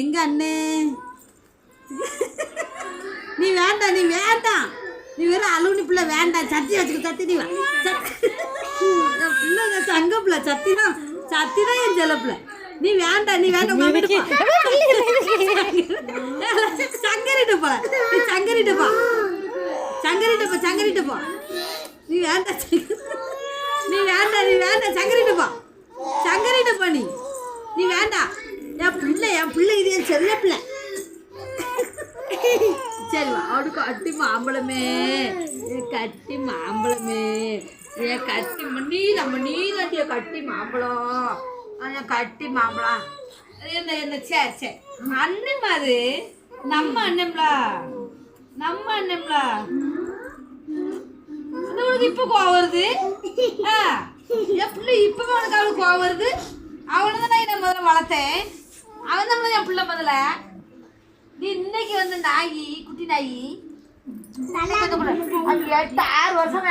எங்க அண்ணே நீ வேண்டாம் நீ வெறும் அலுவலி பிள்ளை வேண்டாம். சத்தி வச்சுக்க சத்தி நீ பிள்ளைங்க தங்க பிள்ளை சத்தி தான் என் செல்ல பிள்ளை. நீ வேண்டாம் சங்கரிட்டு போ நீ வேண்டாம் சங்கரிட்டு போ நீ வேண்டாம். என் பிள்ளை இது என் செல்ல பிள்ளை. சரிவா அவனுக்கு கட்டி மாம்பழமே ஏன் கட்டி நீ தாண்டிய கட்டி மாம்பழம் கட்டி மாம்பழம் என்ன சரி அண்ணன் அது நம்ம அண்ணம்லா உனக்கு இப்போ கோவம் வருது. என் பிள்ளை இப்பவே உனக்கு அவளுக்கு கோவம் வருது. அவனை தான் நான் முதல்ல வளர்த்தேன். அவன் தான் என் பிள்ளை முதல்ல. நீ இன்னைக்கு வந்து குட்டி நாயி 8 6 வருஷம்